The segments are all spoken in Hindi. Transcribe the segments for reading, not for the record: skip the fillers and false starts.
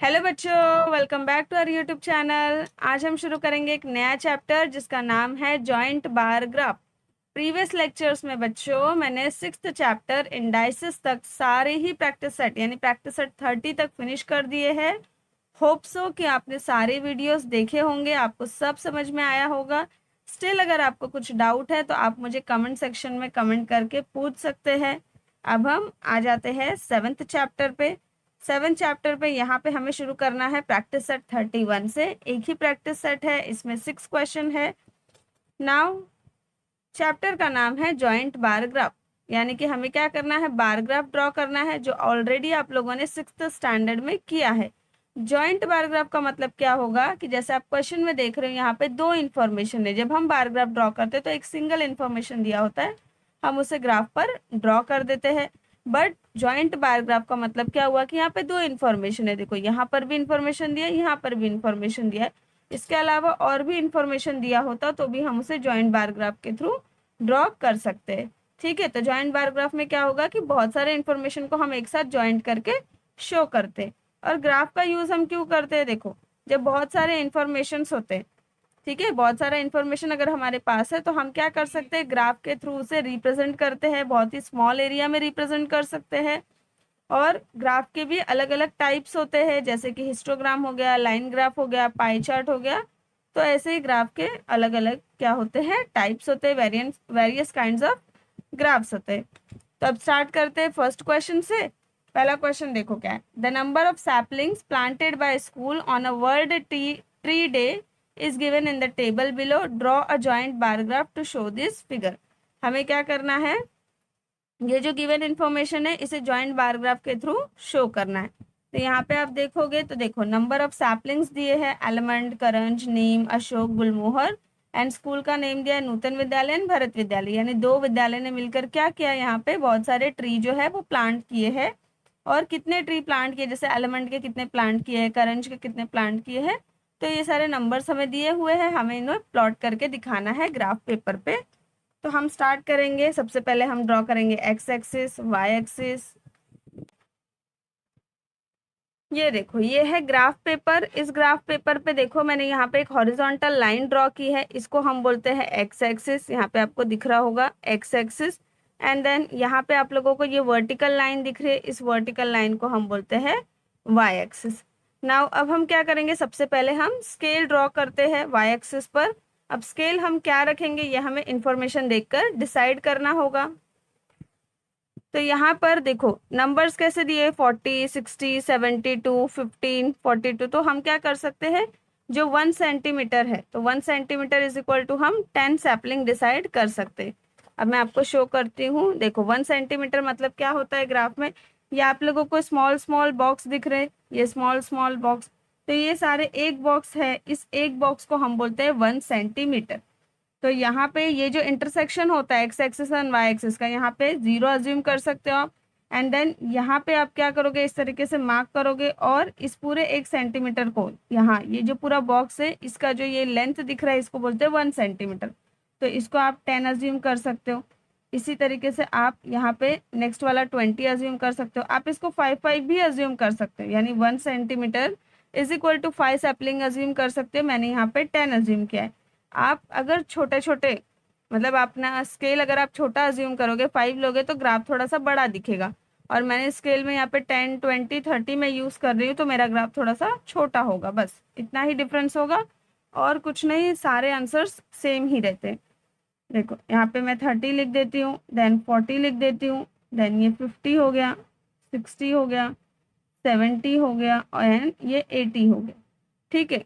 हेलो बच्चों, welcome back to our YouTube channel. आज हम शुरू करेंगे एक नया चैप्टर जिसका नाम है joint bar graph. Previous lectures में बच्चों मैंने 6th चैप्टर इंडाइसिस तक सारे ही प्रैक्टिस सेट यानी प्रैक्टिस सेट 30 तक फिनिश कर दिए हैं। होप सो कि आपने सारे वीडियोस देखे होंगे, आपको सब समझ में आया होगा। स्टिल अगर आपको कुछ डाउट है तो आप मुझे कमेंट सेक्शन में कमेंट करके पूछ सकते हैं। अब हम आ जाते हैं 7th चैप्टर पे। 7th चैप्टर पे यहाँ पे हमें शुरू करना है प्रैक्टिस सेट 31 से। एक ही प्रैक्टिस सेट है, इसमें 6 क्वेश्चन है। नाउ चैप्टर का नाम है जॉइंट बार ग्राफ, यानी कि हमें क्या करना है, बार ग्राफ ड्रॉ करना है, जो ऑलरेडी आप लोगों ने 6th स्टैंडर्ड में किया है। जॉइंट बार ग्राफ का मतलब क्या होगा कि जैसे आप क्वेश्चन में देख रहे हो यहाँ पे दो इन्फॉर्मेशन है। जब हम बार ग्राफ ड्रॉ करते हैं तो एक सिंगल इन्फॉर्मेशन दिया होता है, हम उसे ग्राफ पर ड्रॉ कर देते हैं। बट जॉइंट बार ग्राफ का मतलब क्या हुआ कि यहाँ पे दो इन्फॉर्मेशन है। देखो यहाँ पर भी इंफॉर्मेशन दिया है, यहाँ पर भी इंफॉर्मेशन दिया है। इसके अलावा और भी इंफॉर्मेशन दिया होता तो भी हम उसे जॉइंट बार ग्राफ के थ्रू ड्रॉ कर सकते हैं। ठीक है, तो जॉइंट बार ग्राफ में क्या होगा कि बहुत सारे इंफॉर्मेशन को हम एक साथ जॉइंट करके शो करते हैं। और ग्राफ का यूज हम क्यों करते हैं, देखो जब बहुत सारे इंफॉर्मेशन होते हैं, ठीक है, बहुत सारा इंफॉर्मेशन अगर हमारे पास है तो हम क्या कर सकते हैं, ग्राफ के थ्रू उसे रिप्रेजेंट करते हैं, बहुत ही स्मॉल एरिया में रिप्रेजेंट कर सकते हैं। और ग्राफ के भी अलग अलग टाइप्स होते हैं, जैसे कि हिस्टोग्राम हो गया, लाइन ग्राफ हो गया, पाई चार्ट हो गया। तो ऐसे ही ग्राफ के अलग अलग क्या होते हैं, टाइप्स होते हैं, वेरियस काइंड्स ऑफ ग्राफ्स होते हैं। तो अब स्टार्ट करते हैं फर्स्ट क्वेश्चन से। पहला क्वेश्चन देखो क्या है, the number of saplings planted by school on a world tree day is given in the table below, draw a joint bar graph to show this figure. हमें क्या करना है, ये जो गिवन इन्फॉर्मेशन है इसे जॉइंट बार ग्राफ के थ्रू शो करना है। तो यहाँ पे आप देखोगे तो देखो नंबर ऑफ सैपलिंग्स दिए हैं, almond, Karanj, Neem, Ashok, Gulmohar. And school का नेम दिया है नूतन विद्यालय एंड भरत विद्यालय, यानी दो विद्यालय ने मिलकर क्या किया, यहाँ पे बहुत सारे ट्री जो है वो प्लांट किए हैं। और कितने ट्री प्लांट किए, जैसे एलमंड के कितने प्लांट किए हैं, करंज के कितने प्लांट किए हैं। तो ये सारे नंबर्स हमें दिए हुए हैं, हमें इन्हें प्लॉट करके दिखाना है ग्राफ पेपर पे। तो हम स्टार्ट करेंगे, सबसे पहले हम ड्रॉ करेंगे एक्स एक्सिस, वाई एक्सिस। ये देखो ये है ग्राफ पेपर। इस ग्राफ पेपर पे देखो मैंने यहाँ पे एक हॉरिजॉन्टल लाइन ड्रॉ की है, इसको हम बोलते हैं एक्स एक्सिस। यहाँ पे आपको दिख रहा होगा एक्स एक्सिस। एंड देन यहाँ पे आप लोगों को ये वर्टिकल लाइन दिख रही है, इस वर्टिकल लाइन को हम बोलते हैं वाई एक्सिस। नाउ अब हम क्या करेंगे, सबसे पहले हम स्केल ड्रॉ करते हैं वाई एक्सिस पर। अब स्केल हम क्या रखेंगे ये हमें इंफॉर्मेशन देखकर डिसाइड करना होगा। तो यहाँ पर देखो नंबर्स कैसे दिए, 40, 60, 72, 15, 42। तो हम क्या कर सकते हैं, जो 1 सेंटीमीटर है तो 1 सेंटीमीटर इज इक्वल टू हम 10 सैपलिंग डिसाइड कर सकते हैं। अब मैं आपको शो करती हूँ, देखो 1 सेंटीमीटर मतलब क्या होता है ग्राफ में, ये आप लोगों को स्मॉल स्मॉल बॉक्स दिख रहे हैं, ये स्मॉल स्मॉल बॉक्स। तो ये सारे एक बॉक्स है, इस एक बॉक्स को हम बोलते हैं 1 सेंटीमीटर। तो यहाँ पे ये जो इंटरसेक्शन होता है x axis and y axis का, यहाँ पे 0 अज्यूम कर सकते हो आप। एंड देन यहाँ पे आप क्या करोगे, इस तरीके से मार्क करोगे और इस पूरे 1 सेंटीमीटर को, यहाँ ये जो पूरा बॉक्स है इसका जो ये लेंथ दिख रहा है इसको बोलते हैं 1 सेंटीमीटर। तो इसको आप 10 अज्यूम कर सकते हो। इसी तरीके से आप यहाँ पे नेक्स्ट वाला 20 अज्यूम कर सकते हो। आप इसको 5 भी अज्यूम कर सकते हो, यानी 1 centimetre is equal to 5 sapling assume कर सकते हो। मैंने यहाँ पे 10 अज्यूम किया है। आप अगर छोटे छोटे मतलब अपना स्केल अगर आप छोटा अज्यूम करोगे, 5 लोगे तो ग्राफ थोड़ा सा बड़ा दिखेगा। और मैंने स्केल में यहाँ पे 10, 20, 30 में यूज़ कर रही हूँ तो मेरा ग्राफ थोड़ा सा छोटा होगा, बस इतना ही डिफरेंस होगा और कुछ नहीं, सारे आंसर्स सेम ही रहते हैं। देखो यहाँ पे मैं 30 लिख देती हूँ, देन 40 लिख देती हूँ, देन ये 50 हो गया, 60 हो गया, 70 हो गया एंड ये 80 हो गया। ठीक है,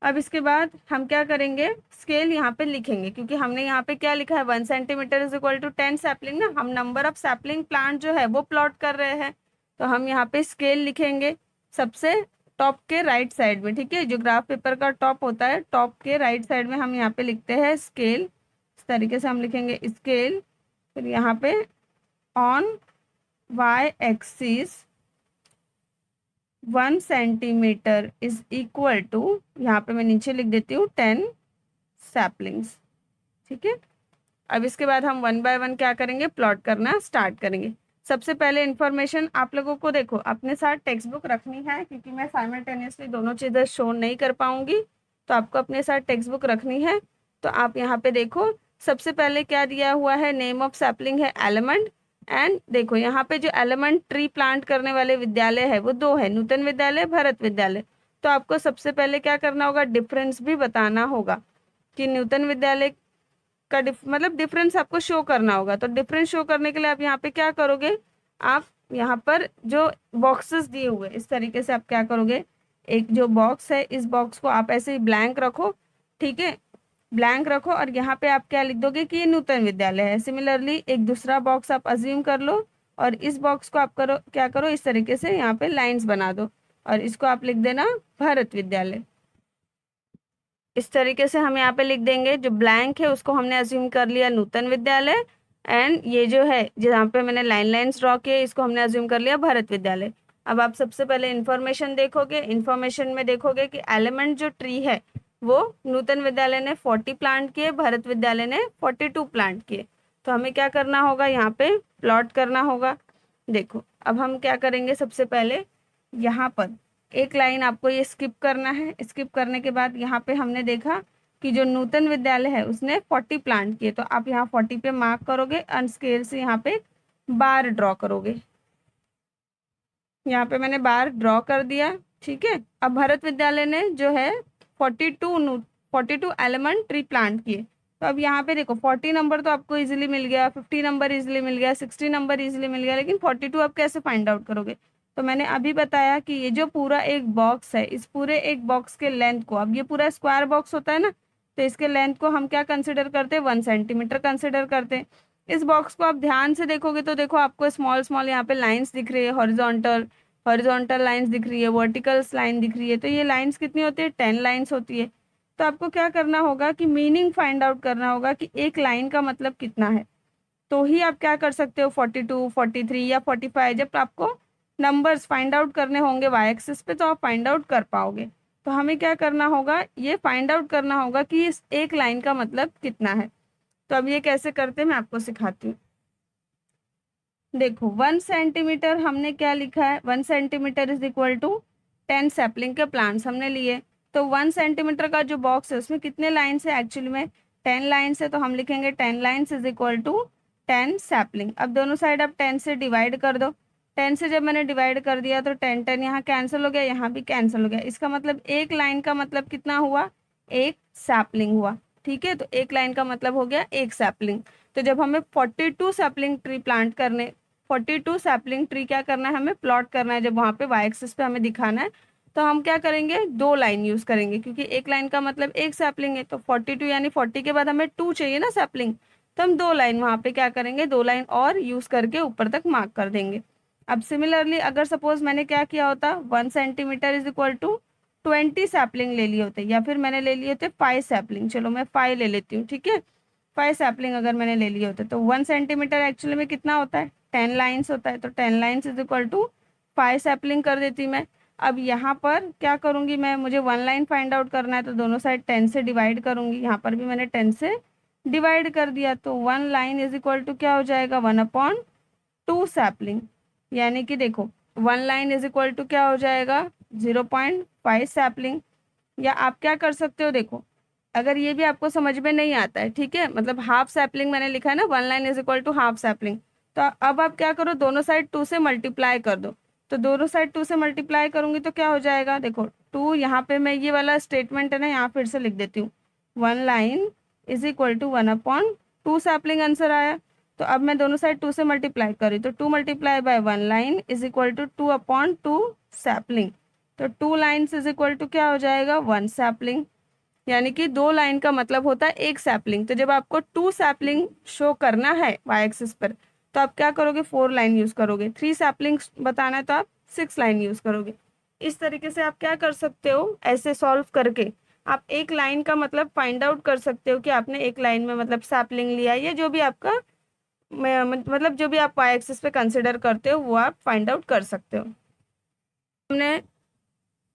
अब इसके बाद हम क्या करेंगे, स्केल यहाँ पे लिखेंगे, क्योंकि हमने यहाँ पे क्या लिखा है 1 centimetre is equal to 10 sapling ना, हम नंबर ऑफ सैपलिंग प्लांट जो है वो प्लॉट कर रहे हैं। तो हम यहाँ पे स्केल लिखेंगे सबसे टॉप के राइट साइड में। ठीक है, जो ग्राफ पेपर का टॉप होता है, टॉप के राइट साइड में हम यहाँ पे लिखते हैं स्केल। इस तरीके से हम लिखेंगे स्केल, फिर यहाँ पे on y axis 1 centimetre is equal to, यहाँ पे मैं नीचे लिख देती हूँ 10 सैपलिंग्स। ठीक है, अब इसके बाद हम 1 बाय 1 क्या करेंगे, प्लॉट करना स्टार्ट करेंगे। सबसे पहले इन्फॉर्मेशन आप लोगों को देखो अपने साथ टेक्स्ट बुक रखनी है, क्योंकि मैं साइमल्टेनियसली दोनों चीज़ें शो नहीं कर पाऊंगी, तो आपको अपने साथ टेक्स्ट बुक रखनी है। तो आप यहाँ पे देखो सबसे पहले क्या दिया हुआ है, नेम ऑफ सैपलिंग है एलिमेंट। एंड देखो यहाँ पे जो एलिमेंट ट्री प्लांट करने वाले विद्यालय है वो दो है, नूतन विद्यालय, भरत विद्यालय। तो आपको सबसे पहले क्या करना होगा, डिफरेंस भी बताना होगा कि नूतन विद्यालय का मतलब डिफरेंस आपको शो करना होगा। तो डिफरेंस शो करने के लिए आप यहाँ पे क्या करोगे, आप यहाँ पर जो बॉक्सेस दिए हुए इस तरीके से आप क्या करोगे, एक जो बॉक्स है इस बॉक्स को आप ऐसे ही ब्लैंक रखो, ठीक है, ब्लैंक रखो। और यहाँ पे आप क्या लिख दोगे कि ये नूतन विद्यालय है। सिमिलरली एक दूसरा बॉक्स आप अज्यूम कर लो और इस बॉक्स को आप करो क्या करो, इस तरीके से यहाँ पे लाइंस बना दो और इसको आप लिख देना भारत विद्यालय। इस तरीके से हम यहाँ पे लिख देंगे, जो ब्लैंक है उसको हमने अज्यूम कर लिया नूतन विद्यालय, एंड ये जो है जहाँ पे मैंने लाइन लाइंस ड्रॉ किए इसको हमने अज्यूम कर लिया भारत विद्यालय। अब आप सबसे पहले इन्फॉर्मेशन देखोगे, इन्फॉर्मेशन में देखोगे कि एलिमेंट जो ट्री है वो नूतन विद्यालय ने 40 प्लांट किए, भारत विद्यालय ने 42 प्लांट किए। तो हमें क्या करना होगा, यहाँ पे प्लॉट करना होगा। देखो अब हम क्या करेंगे, सबसे पहले यहाँ पर एक लाइन आपको ये स्किप करना है। स्किप करने के बाद यहाँ पे हमने देखा कि जो नूतन विद्यालय है उसने 40 प्लांट किए, तो आप यहाँ 40 पे मार्क करोगे, अनस्केल से यहाँ पे बार ड्रॉ करोगे। यहाँ पे मैंने बार ड्रॉ कर दिया, ठीक है। अब भारत विद्यालय ने जो है 42 एलिमेंट ट्री प्लांट किए। तो अब यहाँ पे देखो 40 नंबर तो आपको इजीली मिल गया, 50 नंबर इजीली मिल गया, 60 नंबर इजीली मिल गया, लेकिन 42 आप कैसे फाइंड आउट करोगे। तो मैंने अभी बताया कि ये जो पूरा एक बॉक्स है, इस पूरे एक बॉक्स के लेंथ को, अब ये पूरा स्क्वायर बॉक्स होता है ना, तो इसके लेंथ को हम क्या कंसिडर करते हैं, 1 सेंटीमीटर कंसिडर करते हैं। इस बॉक्स को आप ध्यान से देखोगे तो देखो आपको स्मॉल स्मॉल यहाँ पे लाइंस दिख रही है, हॉरिजॉन्टल हॉरिजॉन्टल लाइंस दिख रही है, वर्टिकल्स लाइन दिख रही है। तो ये लाइंस कितनी होती है, 10 लाइंस होती है। तो आपको क्या करना होगा कि मीनिंग फाइंड आउट करना होगा कि एक लाइन का मतलब कितना है। तो ही आप क्या कर सकते हो, 42, 43 या 45, जब आपको नंबर्स फाइंड आउट करने होंगे वाई एक्सिस पे तो आप फाइंड आउट कर पाओगे। तो हमें क्या करना होगा, ये फाइंड आउट करना होगा कि इस एक लाइन का मतलब कितना है। तो अब ये कैसे करते हैं मैं आपको सिखाती हूँ। देखो 1 सेंटीमीटर हमने क्या लिखा है, 1 centimetre is equal to 10 sapling के प्लांट्स हमने लिए। तो 1 सेंटीमीटर का जो बॉक्स है उसमें कितने लाइन्स है, एक्चुअली में 10 लाइन्स है। तो हम लिखेंगे 10 lines is equal to 10 sapling. अब दोनों साइड आप 10 से डिवाइड कर दो। 10 से जब मैंने डिवाइड कर दिया तो 10 10 यहाँ कैंसिल हो गया, यहाँ भी कैंसिल हो गया। इसका मतलब एक लाइन का मतलब कितना हुआ, एक सैपलिंग हुआ, ठीक है। तो एक लाइन का मतलब हो गया एक सैपलिंग। तो जब हमें 42 सैपलिंग ट्री प्लांट करने 42 सैपलिंग ट्री क्या करना है, हमें प्लॉट करना है, जब वहाँ पे वाई एक्सिस पे हमें दिखाना है, तो हम क्या करेंगे, दो लाइन यूज करेंगे, क्योंकि एक लाइन का मतलब एक सैपलिंग है। तो 42 यानी 40 के बाद हमें 2 चाहिए ना सैपलिंग, तो हम दो लाइन वहाँ पे क्या करेंगे, दो लाइन और यूज करके ऊपर तक मार्क कर देंगे। अब सिमिलरली अगर सपोज मैंने क्या किया होता, 1 centimetre is equal to 20 sapling ले लिए होते, या फिर मैंने ले लिए होते 5 सैपलिंग, चलो मैं 5 ले लेती हूँ, ठीक है। 5 सैपलिंग अगर मैंने ले लिए होते तो 1 सेंटीमीटर एक्चुअली में कितना होता है, 10 लाइन्स होता है। तो 10 lines is equal to 5 sapling कर देती मैं। अब यहाँ पर क्या करूँगी मैं, मुझे 1 लाइन फाइंड आउट करना है, तो दोनों साइड 10 से डिवाइड करूँगी। यहाँ पर भी मैंने 10 से डिवाइड कर दिया, तो 1 लाइन इज इक्वल टू क्या हो जाएगा, 1/2 सैपलिंग। यानी कि देखो 1 लाइन इज इक्वल टू क्या हो जाएगा, 0.5 सैपलिंग। या आप क्या कर सकते हो, देखो अगर ये भी आपको समझ में नहीं आता है, ठीक है, मतलब हाफ सैपलिंग मैंने लिखा है ना, 1 line is equal to half sapling. तो अब आप क्या करो, दोनों साइड 2 से मल्टीप्लाई कर दो। तो दोनों साइड 2 से मल्टीप्लाई करूंगी तो क्या हो जाएगा, देखो 2, यहाँ पे मैं ये वाला स्टेटमेंट है ना यहाँ फिर से लिख देती हूँ, 1 line is equal to 1/2 sapling answer आया। तो अब मैं दोनों साइड 2 से मल्टीप्लाई करी, तो 2 multiply by 1 line is equal to 2/2 sapling. तो 2 लाइन्स इज इक्वल टू क्या हो जाएगा, 1 सैपलिंग। यानी कि 2 लाइन का मतलब होता है एक सैपलिंग। तो जब आपको 2 सैपलिंग शो करना है वाई एक्सिस पर, तो आप क्या करोगे, 4 लाइन यूज करोगे। 3 सैपलिंग बताना है तो आप 6 लाइन यूज करोगे। इस तरीके से आप क्या कर सकते हो, ऐसे सॉल्व करके आप एक लाइन का मतलब फाइंड आउट कर सकते हो कि आपने एक लाइन में मतलब सैपलिंग लिया है, या जो भी आपका मतलब जो भी आप वाई एक्सिस पे कंसिडर करते हो वो आप फाइंड आउट कर सकते हो। हमने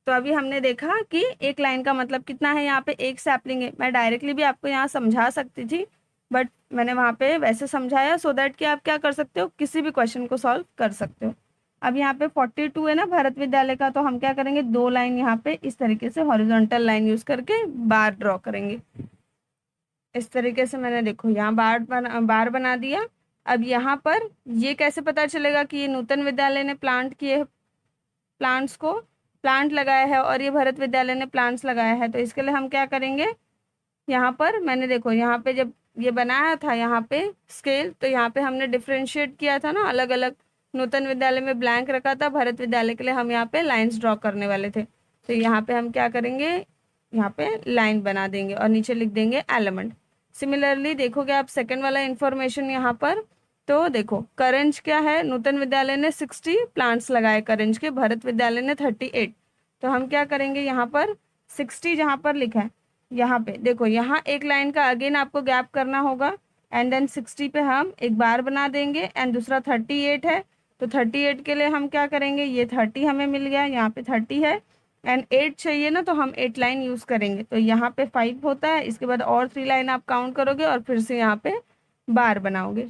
तो अभी हमने देखा कि एक लाइन का मतलब कितना है, यहाँ पे एक सैपलिंग है। मैं डायरेक्टली भी आपको यहाँ समझा सकती थी, बट मैंने वहाँ पे वैसे समझाया सो दैट कि आप क्या कर सकते हो, किसी भी क्वेश्चन को सॉल्व कर सकते हो। अब यहाँ पे 42 है ना भारत विद्यालय का, तो हम क्या करेंगे, 2 लाइन यहाँ पे इस तरीके से हॉरिजॉन्टल लाइन यूज करके बार ड्रॉ करेंगे। इस तरीके से मैंने देखो यहाँ बार बना दिया। अब यहाँ पर ये कैसे पता चलेगा कि ये नूतन विद्यालय ने प्लांट किए, प्लांट्स को प्लांट लगाया है और ये भरत विद्यालय ने प्लांट्स लगाया है, तो इसके लिए हम क्या करेंगे, यहाँ पर मैंने देखो यहाँ पे जब ये बनाया था यहाँ पे स्केल, तो यहाँ पे हमने डिफ्रेंशिएट किया था ना, अलग अलग। नूतन विद्यालय में ब्लैंक रखा था, भरत विद्यालय के लिए हम यहाँ पे लाइंस ड्रॉ करने वाले थे। तो यहाँ पे हम क्या करेंगे, यहाँ पे लाइन बना देंगे और नीचे लिख देंगे एलिमेंट। सिमिलरली देखोगे आप सेकंड वाला इंफॉर्मेशन यहाँ पर, तो देखो करंज क्या है, नूतन विद्यालय ने 60 प्लांट्स लगाए करंज के, भरत विद्यालय ने 38। तो हम क्या करेंगे, यहाँ पर 60 जहाँ पर लिखा है, यहाँ पे देखो यहाँ एक लाइन का अगेन आपको गैप करना होगा, एंड देन 60 पे हम एक बार बना देंगे, एंड दूसरा 38 है, तो 38 के लिए हम क्या करेंगे, ये 30 हमें मिल गया, यहाँ पे 30 है, एंड 8 चाहिए ना, तो हम 8 लाइन यूज करेंगे, तो यहाँ पे 5 होता है। इसके बाद और 3 लाइन आप काउंट करोगे और फिर से यहाँ पे बार बनाओगे।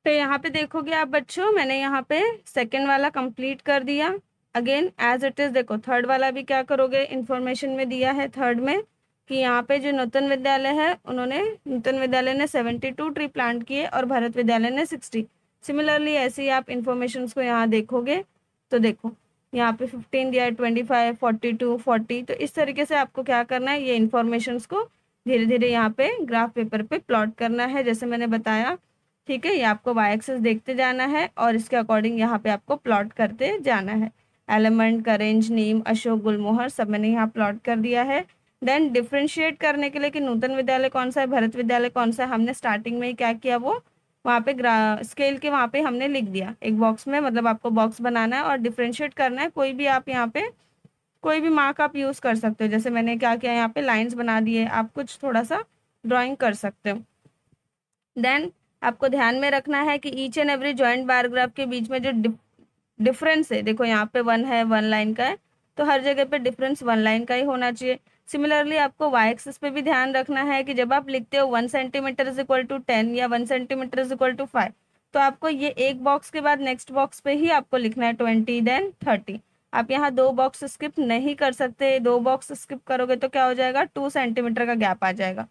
तो यहाँ पे देखोगे आप बच्चों, मैंने यहाँ पे सेकेंड वाला कंप्लीट कर दिया। अगेन एज इट इज देखो थर्ड वाला भी क्या करोगे, इंफॉर्मेशन में दिया है थर्ड में कि यहाँ पे जो नूतन विद्यालय है, नूतन विद्यालय ने 72 ट्री प्लांट किए और भारत विद्यालय ने 60। सिमिलरली ऐसे ही आप इंफॉर्मेशन को यहाँ देखोगे, तो देखो यहाँ पे 15 दिया है, 25, 42, 40। तो इस तरीके से आपको क्या करना है, ये इंफॉर्मेशन को धीरे धीरे यहाँ पे ग्राफ पेपर पे प्लॉट करना है, जैसे मैंने बताया। ठीक है, ये आपको वाई एक्सिस देखते जाना है और इसके अकॉर्डिंग यहाँ पे आपको प्लॉट करते जाना है। एलिमेंट, करेंज, नीम, अशोक, गुलमोहर सब मैंने यहाँ प्लॉट कर दिया है। देन डिफ्रेंशिएट करने के लिए कि नूतन विद्यालय कौन सा है, भरत विद्यालय कौन सा है, हमने स्टार्टिंग में ही क्या किया, वो वहाँ पे स्केल के वहाँ पे हमने लिख दिया एक बॉक्स में, मतलब आपको बॉक्स बनाना है और डिफ्रेंशिएट करना है। कोई भी आप यहाँ पे कोई भी मार्क आप यूज कर सकते हो, जैसे मैंने क्या किया यहाँ पे लाइंस बना दिए, आप कुछ थोड़ा सा ड्राइंग कर सकते हो। देन आपको ध्यान में रखना है कि each and every joint bar graph के बीच में जो डिफरेंस है, देखो यहाँ पे 1 है, 1 लाइन का है, तो हर जगह पे डिफरेंस 1 लाइन का ही होना चाहिए। सिमिलरली आपको वाई एक्सिस पे भी ध्यान रखना है कि जब आप लिखते हो 1 सेंटीमीटर इज इक्वल टू 10 या 1 सेंटीमीटर इज इक्वल टू 5, तो आपको ये एक बॉक्स के बाद नेक्स्ट बॉक्स पे ही आपको लिखना है 20 देन 30। आप यहाँ 2 बॉक्स स्किप नहीं कर सकते, 2 बॉक्स स्किप करोगे तो क्या हो जाएगा, 2 सेंटीमीटर का गैप आ जाएगा,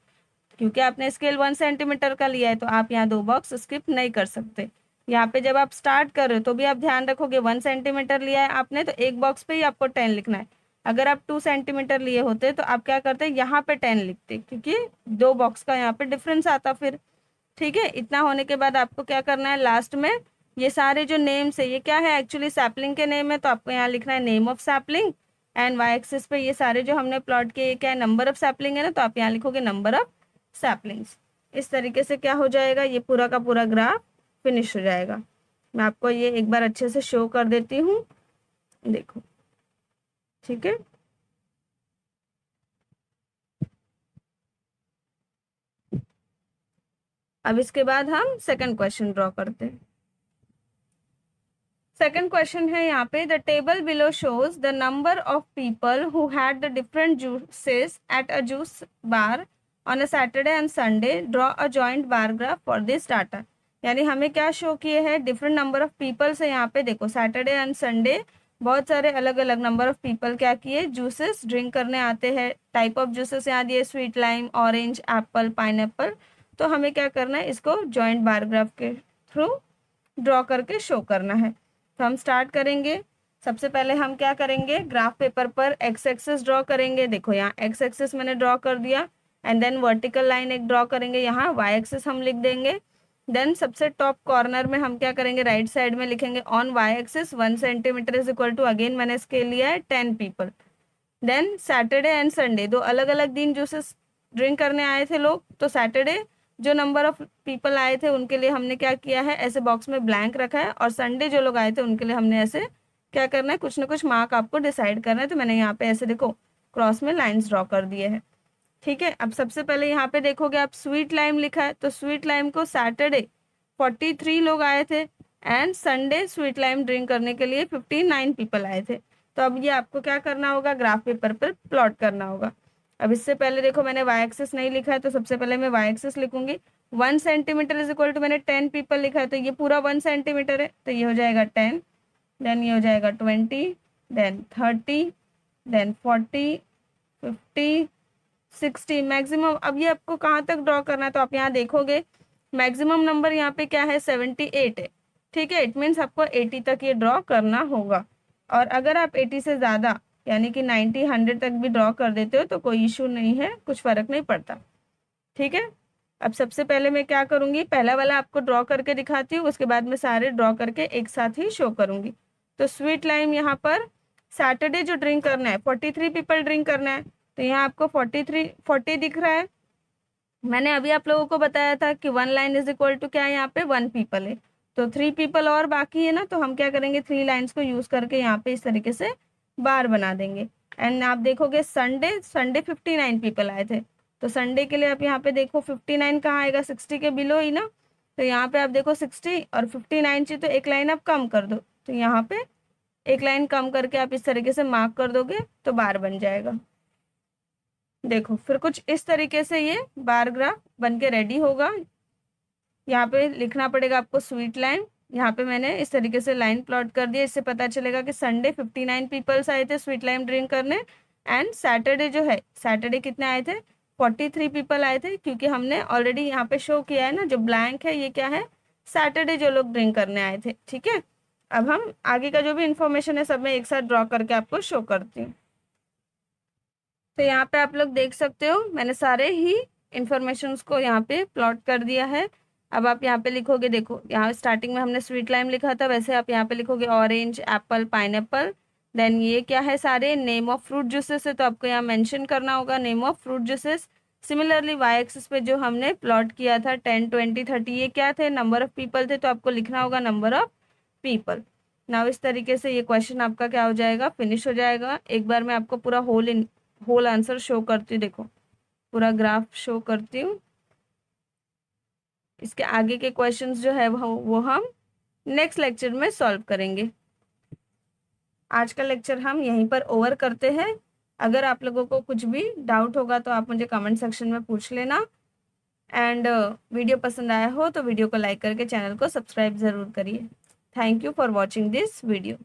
क्योंकि आपने स्केल 1 सेंटीमीटर का लिया है, तो आप यहाँ 2 बॉक्स स्किप नहीं कर सकते। यहाँ पे जब आप स्टार्ट कर रहे हो तो भी आप ध्यान रखोगे 1 सेंटीमीटर लिया है आपने, तो एक बॉक्स पे ही आपको 10 लिखना है। अगर आप 2 सेंटीमीटर लिए होते तो आप क्या करते, यहाँ पे 10 लिखते, क्योंकि 2 बॉक्स का यहाँ पे डिफरेंस आता फिर। ठीक है, इतना होने के बाद आपको क्या करना है, लास्ट में ये सारे जो नेम्स है, ये क्या है, एक्चुअली सैपलिंग के नेम है, तो आपको यहाँ लिखना है name of sapling. And y axis पे ये सारे जो हमने प्लॉट किए, क्या है, नंबर ऑफ सैपलिंग है ना, तो आप यहाँ लिखोगे नंबर ऑफ सैपलिंग्स। इस तरीके से क्या हो जाएगा, ये पूरा का पूरा ग्राफ फिनिश हो जाएगा। मैं आपको ये एक बार अच्छे से शो कर देती हूँ, देखो। ठीक है, अब इसके बाद हम सेकंड क्वेश्चन ड्रॉ करते हैं। सेकंड क्वेश्चन है यहाँ पे, the table below shows the number of people who had the different juices at a juice bar on a Saturday and Sunday, draw a joint bar graph for this data. यानी हमें क्या शो किए हैं, डिफरेंट नंबर ऑफ पीपल से, यहाँ पे देखो सैटरडे एंड संडे बहुत सारे अलग अलग नंबर ऑफ पीपल क्या किए, जूसेस ड्रिंक करने आते हैं। टाइप ऑफ जूसेस यहाँ दिए, sweet lime, orange, Apple, pineapple. तो हमें क्या करना है, इसको जॉइंट बार ग्राफ के थ्रू ड्रॉ करके शो करना है। तो हम स्टार्ट करेंगे। सबसे पहले हम क्या करेंगे, ग्राफ पेपर पर एक्स एक्सिस ड्रॉ करेंगे। देखो यहाँ एक्स एक्सिस मैंने ड्रॉ कर दिया, एंड देन वर्टिकल लाइन एक ड्रॉ करेंगे, यहाँ वाई एक्सिस हम लिख देंगे। देन सबसे टॉप कॉर्नर में हम क्या करेंगे, राइट साइड में लिखेंगे on y axis 1 centimetre is equal to, again मैंने स्केल लिया है 10 people. Then Saturday and Sunday, दो अलग अलग दिन जूसेस ड्रिंक करने आए थे लोग, तो सैटरडे जो नंबर ऑफ पीपल आए थे उनके लिए हमने क्या किया है, ऐसे बॉक्स में ब्लैंक रखा है, और संडे जो लोग आए थे उनके लिए हमने ऐसे क्या करना है, कुछ ना कुछ मार्क आपको डिसाइड करना है। तो मैंने यहाँ पे ऐसे देखो क्रॉस में लाइंस ड्रॉ कर दिए हैं। ठीक है, अब सबसे पहले यहाँ पे देखोगे आप स्वीट लाइम लिखा है, तो स्वीट लाइम को सैटरडे 43 लोग आए थे, and Sunday sweet lime drink करने के लिए 59 पीपल आए थे। तो अब ये आपको क्या करना होगा, ग्राफ पेपर पर प्लॉट करना होगा। अब इससे पहले देखो मैंने वाई एक्सिस नहीं लिखा है, तो सबसे पहले मैं वाई एक्सिस लिखूंगी। 1 सेंटीमीटर इज इक्वल टू, मैंने 10 पीपल लिखा है तो ये पूरा 1 सेंटीमीटर है, तो ये हो जाएगा 10, देन ये हो जाएगा 20, देन 30, देन 40, 50, 60 मैक्सिमम। अब ये आपको कहाँ तक ड्रॉ करना है, तो आप यहाँ देखोगे मैक्सिमम नंबर यहाँ पे क्या है, 78 है। ठीक है, इट मीन्स आपको 80 तक ये ड्रॉ करना होगा। और अगर आप 80 से ज़्यादा यानी कि 90, 100 तक भी ड्रॉ कर देते हो तो कोई इशू नहीं है, कुछ फ़र्क नहीं पड़ता। ठीक है, अब सबसे पहले मैं क्या करूँगी, पहला वाला आपको ड्रॉ करके दिखाती हूँ, उसके बाद मैं सारे ड्रॉ करके एक साथ ही शो करूँगी। तो स्वीट लाइम यहाँ पर सैटरडे जो ड्रिंक करना है, 43 पीपल ड्रिंक करना है, तो यहाँ आपको 40 दिख रहा है। मैंने अभी आप लोगों को बताया था कि 1 लाइन इज इक्वल टू क्या है, यहाँ पे 1 पीपल है, तो 3 पीपल और बाकी है ना, तो हम क्या करेंगे 3 लाइन्स को यूज करके यहाँ पे इस तरीके से बार बना देंगे। एंड आप देखोगे संडे 59 पीपल आए थे, तो संडे के लिए आप यहाँ पे देखो 59 कहाँ आएगा, 60 के बिलो ही ना, तो यहाँ पे आप देखो 60 और 59 चाहिए, तो एक लाइन आप कम कर दो, तो यहाँ पे एक लाइन कम करके आप इस तरीके से मार्क कर दोगे तो बार बन जाएगा। देखो फिर कुछ इस तरीके से ये बार ग्राफ बन के रेडी होगा। यहाँ पे लिखना पड़ेगा आपको स्वीट लाइन, यहाँ पे मैंने इस तरीके से लाइन प्लॉट कर दिया, इससे पता चलेगा कि संडे 59 पीपल्स आए थे स्वीट लाइम ड्रिंक करने, एंड सैटरडे जो है, सैटरडे कितने आए थे, 43 पीपल आए थे, क्योंकि हमने ऑलरेडी यहाँ पे शो किया है ना, जो ब्लैंक है ये क्या है, सैटरडे जो लोग ड्रिंक करने आए थे। ठीक है, अब हम आगे का जो भी इंफॉर्मेशन है सब मैं एक साथ ड्रॉ करके आपको शो करती हूँ। तो यहाँ पे आप लोग देख सकते हो मैंने सारे ही इंफॉर्मेशंस को यहाँ पे प्लॉट कर दिया है। अब आप यहाँ पे लिखोगे, देखो यहाँ स्टार्टिंग में हमने स्वीट लाइम लिखा था, वैसे आप यहाँ पे लिखोगे ऑरेंज, एप्पल, पाइनएप्पल, देन ये क्या है, सारे नेम ऑफ फ्रूट जूसेस है, तो आपको यहाँ मेंशन करना होगा name of fruit juices. Similarly y axis पे जो हमने प्लॉट किया था 10, 20, 30, ये क्या थे, नंबर ऑफ पीपल थे, तो आपको लिखना होगा नंबर ऑफ पीपल। नाउ इस तरीके से ये क्वेश्चन आपका क्या हो जाएगा, फिनिश हो जाएगा। एक बार मैं आपको पूरा होल आंसर शो करती हूँ, देखो पूरा ग्राफ शो करती हूँ। इसके आगे के क्वेश्चंस जो है वो हम नेक्स्ट लेक्चर में सॉल्व करेंगे। आज का लेक्चर हम यहीं पर ओवर करते हैं। अगर आप लोगों को कुछ भी डाउट होगा तो आप मुझे कमेंट सेक्शन में पूछ लेना। एंड वीडियो पसंद आया हो तो वीडियो को लाइक करके चैनल को सब्सक्राइब ज़रूर करिए। Thank you for watching this video.